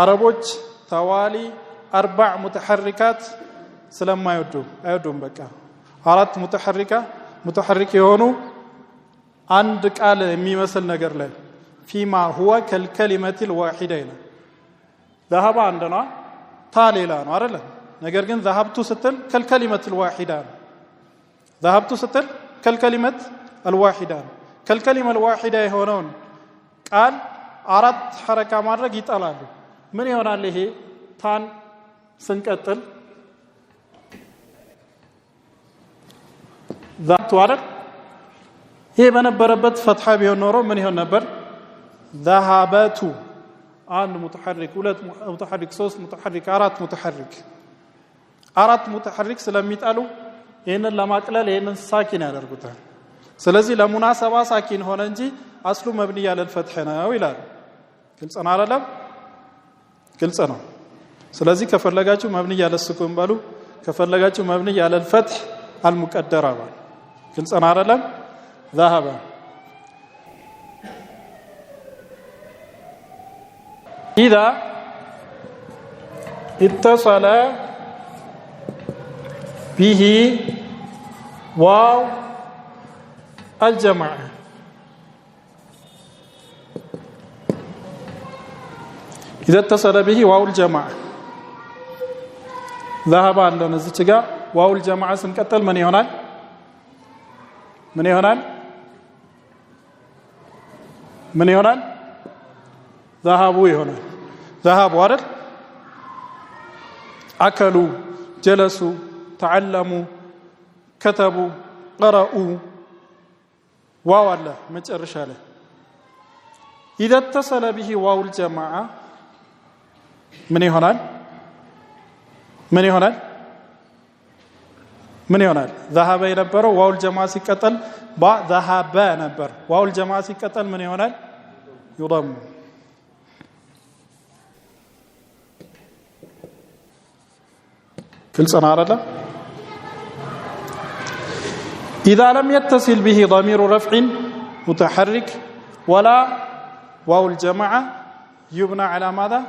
አረቦች ተዋሊ 4 متحركات ስለማይወዱም በቃ አራት متحرك የሆኑ አንድ ቃል የሚመስል ነገር ላይ فيما هو كالكلمة الواحدة ذهب عندنا تاليلا ነው አይደል ነገር ግን ذهبت ስትል كالكلمة الواحدة ذهبت ስትል كالكلمة الواحدة كالكلمة الواحدة የሆነውን ቃል አራት ሐረካ ማድረግ ይጣላሉ ምን ይሆናል ይሄ ታን ስንቀጥል ذات ወረድ ይሄ በነበረበት ፈትሐ ቢሆን ኖሮ ምን ይሆን ነበር ذهبت አንድ متحرك ሁለት متحرك ሶስት متحرك አራት متحرك ስለሚጣሉ ይሄንን ለማቅለል ይሄንን ሳኪን ያደርጉታል ስለዚህ ለሙናሰባ ሳኪን ሆነ እንጂ አስሉ مبني على الفتح ነው ይላል ግልጽ ነው አይደለም ግልጽ ነው ስለዚህ ከፈለጋችሁ مبني على السكون በሉ ከፈለጋችሁ مبني على الفتح المقدر በሉ ግልጽ ነው አይደለም ذهب إذا اتصل به واو الجماعة إذا اتصل به واو الجماعة ذهب عندنا እዚች ጋር واو الجماعة ስንቀጥል ምን ይሆናል ذهبوا يهونا ذهبوا አይደል أكلوا جلسوا تعلموا كتبوا قرأوا واو الله መጨረሻ ላይ إذا اتصل به واو الجماعة ምን ይሆናል ذهب የነበረው واو الجماعة ሲቀጠል ذهب ነበር واو الجماعة ሲቀጠል ምን ይሆናል يضم كل سنة عرضة إذا لم يتصل به ضمير رفع متحرك ولا واو الجماعة يبنى على ماذا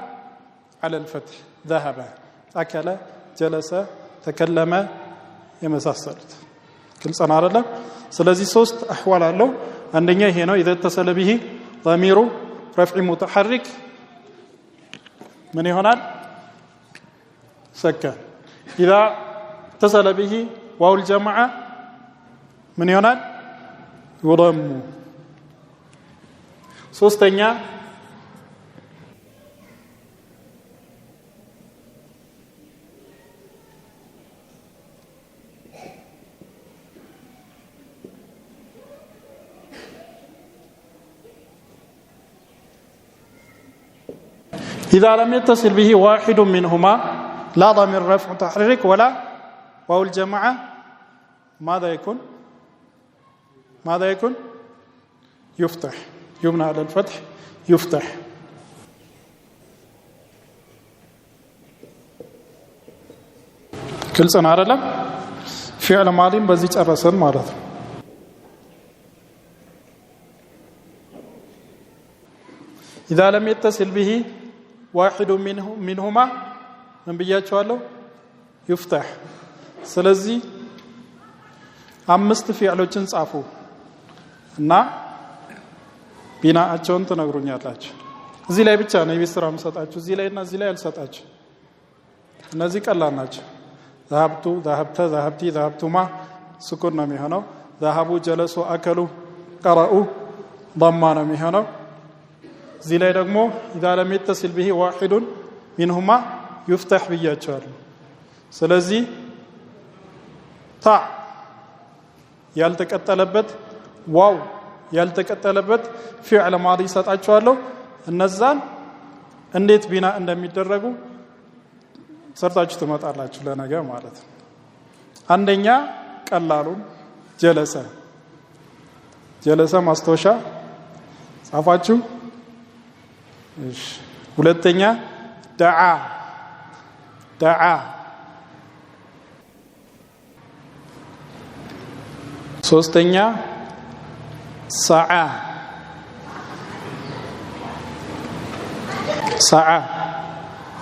على الفتح ذهب أكل جلس تكلم يمساسلت كل سنة عرضة ስለዚህ ሶስት አህዋል አለው አንደኛ ይሄ ነው إذا اتصل به ضمير رفع متحرك من ይሆናል سكن إذا اتصل به واو الجماعة من يونان يضم ሶስተኛ إذا لم يتصل به واحد منهما لا ضمير رفع متحرك ولا واو الجماعة ماذا يكون؟ يفتح، يبنى على الفتح يفتح. كل سنة عرلا فعل ماضي بزيج الرسل مالت. إذا لم يتصل به واحد منهما من بيجوا يفتح. سلزي አምስት ፊዕሎችን ጻፉ እና ቢናቸውን ትነግሩኛላችሁ። እዚህ ላይ ብቻ ነው የቤት ስራ የምሰጣችሁ። እዚህ ላይ እና እዚህ ላይ አልሰጣችሁ። እነዚህ ቀላል ናቸው። ذهبت ذهبت ذهبتي ذهبتما سكون ነው የሚሆነው። ذهبوا جلسوا أكلوا قرأوا ضمة ነው የሚሆነው። እዚህ ላይ ደግሞ إذا لم يتصل به واحد منهما يفتح ብያቸዋለሁ። ስለዚህ ታ ያልተቀጠለበት ዋው ያልተቀጠለበት ፊዕል ማዲ ሰጣቸዋለሁ። እነዛን እንዴት ቢና እንደሚደረጉ ሰርታችሁ ትመጣላችሁ ለነገ ማለት ነው። አንደኛ ቀላሉን ጀለሰ ማስታወሻ ጻፋችሁ? እሺ። ሁለተኛ ዳዓ ሶስተኛ ሰዓ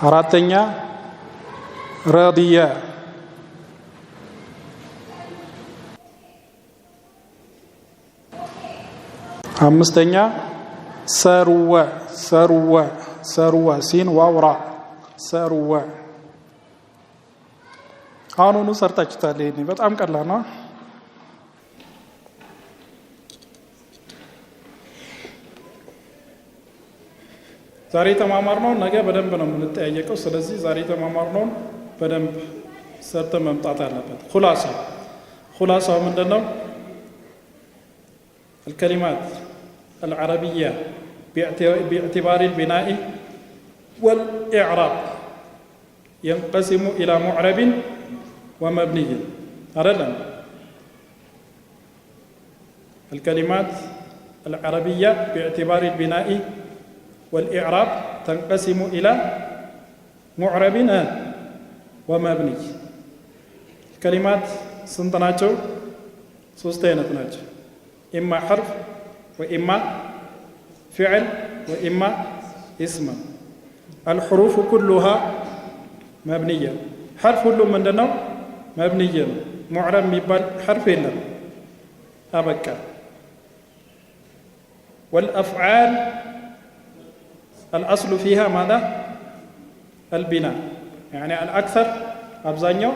አራተኛ ረዲያ አምስተኛ ሰሩወ ሲን ዋውራ ሰሩወ። አሁኑኑ ሰርታችሁታል። ይሄ በጣም ቀላል ነው። ዛሬ ተማማርነው ነገ በደንብ ነው የምንጠያየቀው። ስለዚህ ዛሬ ተማማርነው በደንብ ሰርተ መምጣት አለበት። خلاصة ምንድነው? الكلمات العربية باعتبار البناء والإعراب ينقسم إلى معرب ومبني. أردنا الكلمات العربية باعتبار البناء والإعراب تنقسم إلى معرب ومبني. الكلمات سنتناچو سوستينتناچو إما حرف وإما فعل وإما اسم. الحروف كلها مبنية. حرف كل من دنو مبنية. معرب يبال حرف إلا أبكر. والأفعال الأصل فيها ماذا؟ البناء. يعني الأكثر أبزانيو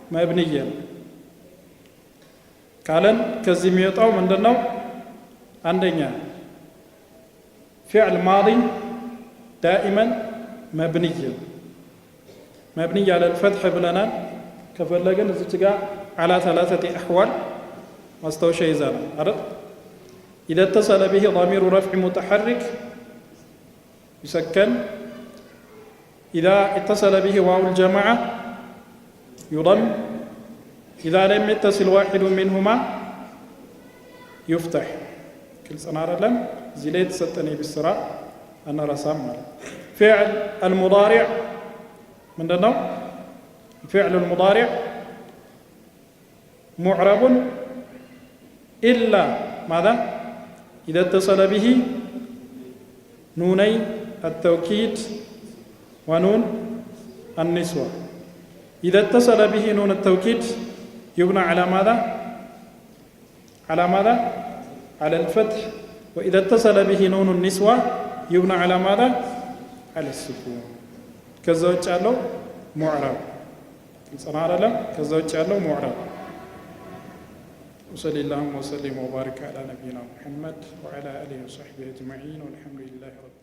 مبنية. قالن كزميطاو مندنو عندنا فعل ماضي دائما مبني على الفتح بلنا كفلغن زتجا على ثلاثة أحوال مستوشى إزالة. إذا اتصل به ضمير رفع متحرك يسكن. إذا اتصل به واو الجماعة يضم. إذا لم يتصل واحد منهما يفتح. كل سنة لم زليت ستني بالسراء أنا رسام. فعل المضارع من النوع فعل المضارع معرب إلا ماذا؟ إذا اتصل به نوني التوكيد ونون النسوة. إذا اتصل به نون التوكيد يبنى على ماذا؟ على الفتح. وإذا اتصل به نون النسوة يبنى على ماذا؟ على السكون. كزوج له معرب. صنع له كزوج له معرب. وصلى اللهم وسلم وبارك على نبينا محمد وعلى آله وصحبه أجمعين والحمد لله رب العالمين.